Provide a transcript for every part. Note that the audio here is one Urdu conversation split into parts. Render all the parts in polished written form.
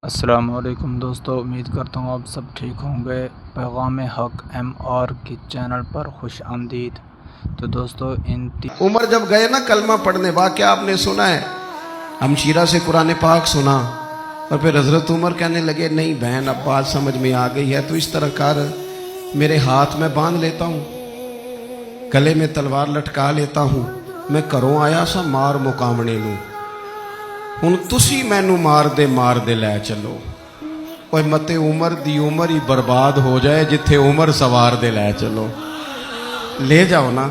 السلام علیکم دوستو، امید کرتا ہوں آپ سب ٹھیک ہوں گے۔ پیغام حق MR کی چینل پر خوش آمدید۔ تو دوستو عمر جب گئے نا کلمہ پڑھنے، واقعہ آپ نے سنا ہے، ہمشیرہ سے قرآن پاک سنا، اور پھر حضرت عمر کہنے لگے نہیں بہن اب بات سمجھ میں آ گئی ہے تو اس طرح کر، میرے ہاتھ میں باندھ لیتا ہوں، گلے میں تلوار لٹکا لیتا ہوں، میں کروں آیا سا مار مقامنے لوں، ہن تسی مینو مار دے لے چلو۔ اوہ مت عمر دی عمر ہی برباد ہو جائے جتھے عمر سوار دے لے چلو، لے جاؤ نا۔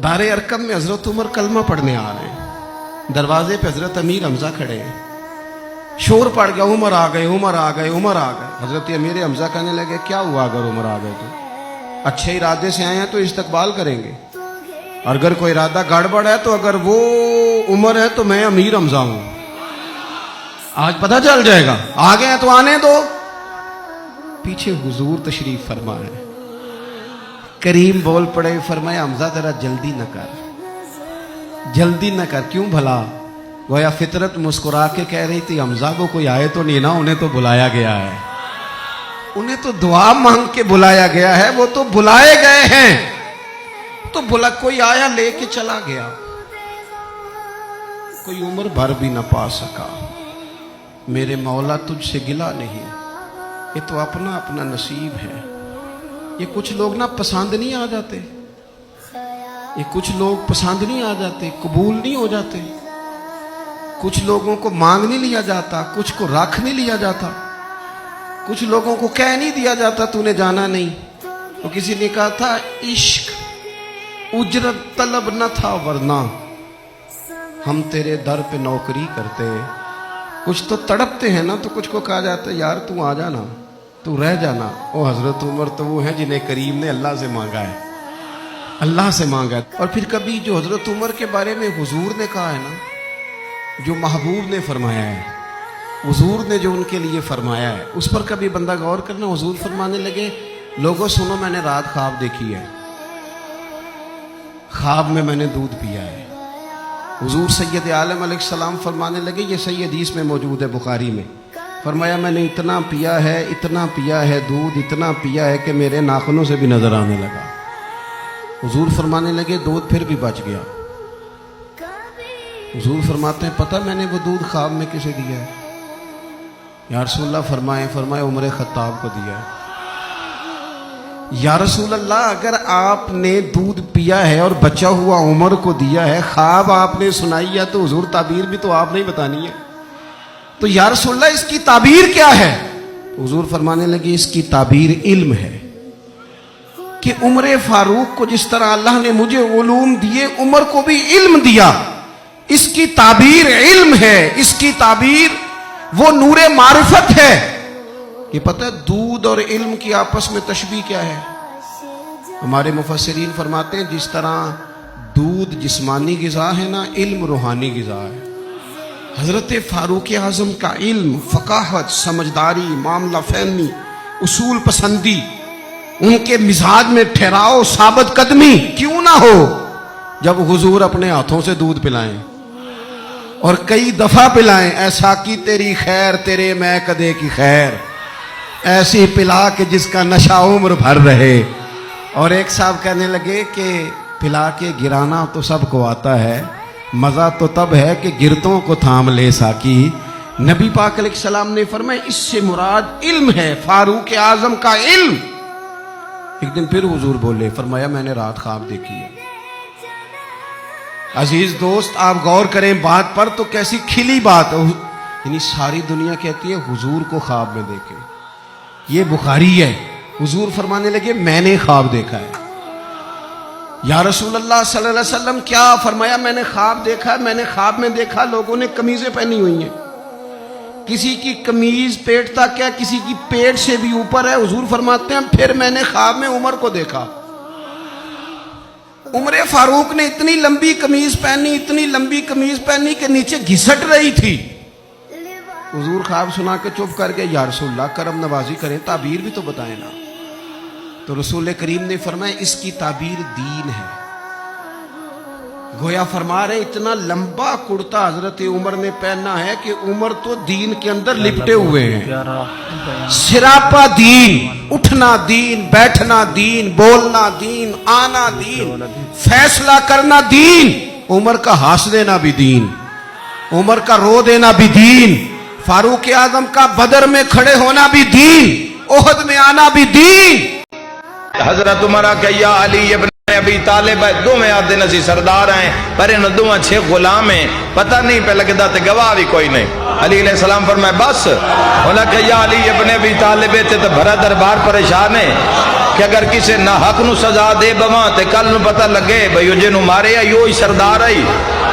دار ارکم میں حضرت عمر کلمہ پڑھنے آ رہے ہیں، دروازے پہ حضرت امیر حمزہ کھڑے ہیں، شور پڑ گیا عمر آ گئے عمر آ گئے عمر آ گئے۔ حضرت امیر حمزہ کہنے لگے کیا ہوا اگر عمر آ گئے تو؟ اچھے ارادے سے آئے ہیں تو استقبال کریں گے، اور اگر کوئی ارادہ گڑبڑ ہے تو اگر وہ عمر ہے تو میں امیر حمزہ ہوں، آج پتہ چل جائے گا، آ گئے ہیں تو آنے دو۔ پیچھے حضور تشریف فرما ہے، کریم بول پڑے، فرمایا حمزہ ذرا جلدی نہ کر، جلدی نہ کر، کیوں بھلا؟ گویا فطرت مسکرا کے کہہ رہی تھی حمزہ کو کوئی آئے تو نہیں نا، انہیں تو بلایا گیا ہے، انہیں تو دعا مانگ کے بلایا گیا ہے، وہ تو بلائے گئے ہیں، تو بلا کوئی آیا لے کے چلا گیا، کوئی عمر بھر بھی نہ پا سکا۔ میرے مولا تجھ سے گلا نہیں، یہ تو اپنا اپنا نصیب ہے۔ یہ کچھ لوگ نا پسند نہیں آ جاتے، یہ کچھ لوگ پسند نہیں آ جاتے، قبول نہیں ہو جاتے، کچھ لوگوں کو مانگ نہیں لیا جاتا، کچھ کو رکھ نہیں لیا جاتا، کچھ لوگوں کو کہہ نہیں دیا جاتا تو نے جانا نہیں۔ تو کسی نے کہا تھا عشق اجرت طلب نہ تھا ورنہ ہم تیرے در پہ نوکری کرتے۔ کچھ تو تڑپتے ہیں نا، تو کچھ کو کہا جاتا ہے یار تو آ جانا، تو رہ جانا۔ او حضرت عمر تو وہ ہیں جنہیں کریم نے اللہ سے مانگا ہے، اللہ سے مانگا ہے۔ اور پھر کبھی جو حضرت عمر کے بارے میں حضور نے کہا ہے نا، جو محبوب نے فرمایا ہے، حضور نے جو ان کے لیے فرمایا ہے، اس پر کبھی بندہ غور کرنا۔ حضور فرمانے لگے لوگوں سنو، میں نے رات خواب دیکھی ہے، خواب میں نے دودھ پیا ہے۔ حضور سید عالم علیہ السلام فرمانے لگے، یہ صحیح حدیث میں موجود ہے بخاری میں، فرمایا میں نے اتنا پیا ہے دودھ، اتنا پیا ہے کہ میرے ناخنوں سے بھی نظر آنے لگا۔ حضور فرمانے لگے دودھ پھر بھی بچ گیا۔ حضور فرماتے ہیں پتہ میں نے وہ دودھ خواب میں کسے دیا ہے؟ یا رسول اللہ فرمائے عمر خطاب کو دیا ہے۔ یا رسول اللہ اگر آپ نے دودھ پیا ہے اور بچا ہوا عمر کو دیا ہے، خواب آپ نے سنائی ہے، تو حضور تعبیر بھی تو آپ نہیں بتانی ہے، تو یا رسول اللہ اس کی تعبیر کیا ہے؟ حضور فرمانے لگے اس کی تعبیر علم ہے، کہ عمر فاروق کو جس طرح اللہ نے مجھے علوم دیے، عمر کو بھی علم دیا، اس کی تعبیر علم ہے، اس کی تعبیر وہ نور معرفت ہے۔ یہ پتہ ہے دودھ اور علم کی آپس میں تشبیہ کیا ہے؟ ہمارے مفسرین فرماتے ہیں جس طرح دودھ جسمانی غذا ہے نا، علم روحانی غذا ہے۔ حضرت فاروق اعظم کا علم، فقاہت، سمجھداری، معاملہ فہمی، اصول پسندی، ان کے مزاج میں ٹھہراؤ، ثابت قدمی کیوں نہ ہو، جب حضور اپنے ہاتھوں سے دودھ پلائیں اور کئی دفعہ پلائیں، ایسا کی تیری خیر تیرے میں کدے کی خیر، ایسی پلا کہ جس کا نشہ عمر بھر رہے۔ اور ایک صاحب کہنے لگے کہ پلا کے گرانا تو سب کو آتا ہے، مزہ تو تب ہے کہ گرتوں کو تھام لے ساکی۔ نبی پاک علیہ السلام نے فرمایا اس سے مراد علم ہے، فاروق اعظم کا علم۔ ایک دن پھر حضور بولے، فرمایا میں نے رات خواب دیکھی ہے۔ عزیز دوست آپ غور کریں بات پر، تو کیسی کھلی بات ہے، یعنی ساری دنیا کہتی ہے حضور کو خواب میں دیکھے، یہ بخاری ہے۔ حضور فرمانے لگے میں نے خواب دیکھا ہے۔ یا رسول اللہ صلی اللہ علیہ وسلم کیا؟ فرمایا میں نے خواب دیکھا ہے، میں نے خواب میں دیکھا لوگوں نے قمیضیں پہنی ہوئی ہیں، کسی کی قمیض پیٹ تک ہے، کسی کی پیٹ سے بھی اوپر ہے۔ حضور فرماتے ہیں پھر میں نے خواب میں عمر کو دیکھا، عمر فاروق نے اتنی لمبی قمیض پہنی، اتنی لمبی قمیض پہنی کہ نیچے گھسٹ رہی تھی۔ حضور خواب سنا کے چپ کر کے یا رسول اللہ کرم نوازی کریں، تعبیر بھی تو بتائیں نا۔ تو رسول کریم نے فرمایا اس کی تعبیر دین ہے، گویا فرما رہے اتنا لمبا کرتا حضرت عمر نے پہنا ہے کہ عمر تو دین کے اندر لپٹے ہوئے ہیں. سراپا دین, اٹھنا دین, بیٹھنا دین, بولنا دین, آنا دین, فیصلہ کرنا دین. عمر کا ہنس دینا بھی دین, عمر کا رو دینا بھی دین, فاروق اعظم کا بدر میں کھڑے ہونا بھی دین, احد میں آنا بھی دین. حضرت عمرہ کہ یا علی ابن ابی طالب ہے, دو میں آدھے نسی سردار ہیں, پر ان دو اچھے غلام ہیں, پتہ نہیں پہ لگتا تے گواہ بھی کوئی نہیں. علی علیہ السلام فرمائے بس. انہوں کہ یا علی ابن ابی طالب تے تو بھرا دربار پریشان ہے کہ اگر کسی ناحق نو سزا دے بواں تے کل نو پتہ لگے بھئی جے نو مارے یا یو ہی سردار آئی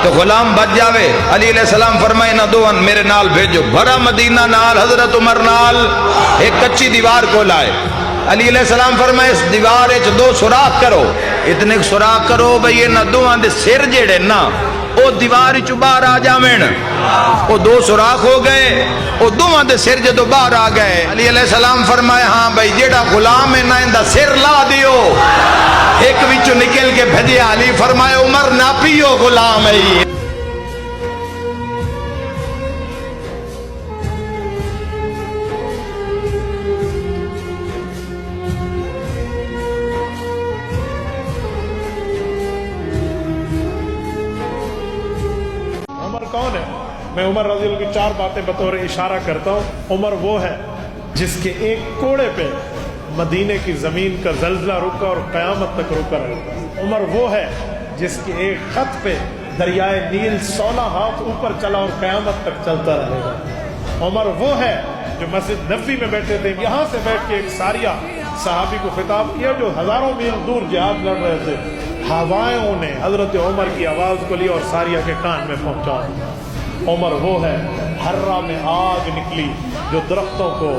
تو غلام بچ جاوے. علی علیہ السلام فرمائے نہ دو میرے نال بھیجو. بھرا مدینہ نال حضرت عمر نال ایک کچی دیوار کو لائے. علی علیہ السلام فرمائے اس دیوار اچ دو سوراخ کرو, اتنے سوراخ کرو بھئی نہ دوہاں دے سر جڑے نا او دیوار چ باہر آ جاویں. او دو سوراخ ہو گئے, او دوہاں دے سر جدو باہر آ گئے. علی علیہ السلام فرمائے ہاں بھئی جیڑا غلام ہے نا اندا سر لا دیو. ایک وچوں نکل کے بھجے. علی فرمائے عمر نہ پیو غلام ہے. کون ہے؟ میں عمر رضی اللہ کی چار باتیں بطور اشارہ کرتا ہوں. عمر وہ ہے جس کے ایک کوڑے پہ مدینے کی زمین کا زلزلہ رکا اور قیامت تک رکا رہے. عمر وہ ہے جس کے ایک خط پہ دریائے نیل 16 ہاتھ اوپر چلا اور قیامت تک چلتا رہے گا. عمر وہ ہے جو مسجد نبوی میں بیٹھے تھے, یہاں سے بیٹھ کے ایک ساریہ صحابی کو خطاب کیا جو ہزاروں میل دور جہاد لڑ رہے تھے. ہوائیں نے حضرت عمر کی آواز کو لی اور ساریہ کے کان میں پہنچا. عمر وہ ہے حرہ میں آگ نکلی جو درختوں کو,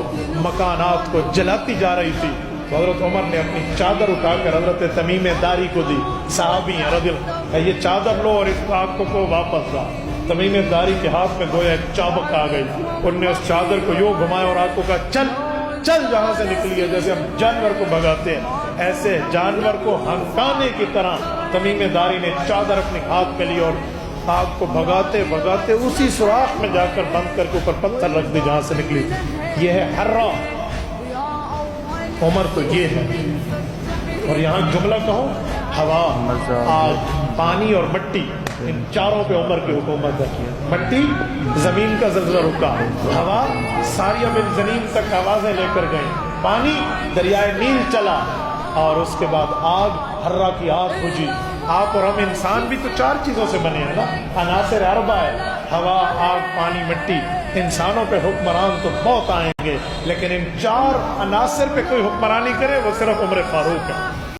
مکانات کو جلاتی جا رہی تھی, تو حضرت عمر نے اپنی چادر اٹھا کر حضرت تمیم داری کو دی. صحابی ہیں رضی اللہ, یہ چادر لو اور اس آگ کو واپس لا. تمیم داری کے ہاتھ میں گویا ایک چابک آ گئی. انہوں نے اس چادر کو یوں گھمایا اور آگ کو کہا چل چل جہاں سے نکلی ہے. جیسے ہم جانور کو بھگاتے ہیں ایسے جانور کو ہنکانے کی طرح تمیم داری نے چادر اپنے ہاتھ میں لی اور آگ کو بھگاتے بھگاتے اسی سوراخ میں جا کر بند کر کے اوپر پتھر رکھ دی جہاں سے نکلی. یہ ہے حرہ. عمر تو یہ ہے. اور یہاں جملہ کہو, ہوا, آگ, پانی اور مٹی, ان چاروں پہ عمر کی حکومت ہے. مٹی زمین کا زلزلہ رکا, ہوا ساریہ بن زنیم تک آوازیں لے کر گئیں, پانی دریائے نیل چلا, اور اس کے بعد آگ, حرہ کی آگ بجھی. آپ اور ہم انسان بھی تو چار چیزوں سے بنے ہیں نا, عناصر اربع ہے, ہوا, آگ, پانی, مٹی. انسانوں پہ حکمران تو بہت آئیں گے لیکن ان چار عناصر پہ کوئی حکمرانی کرے وہ صرف عمر فاروق ہے.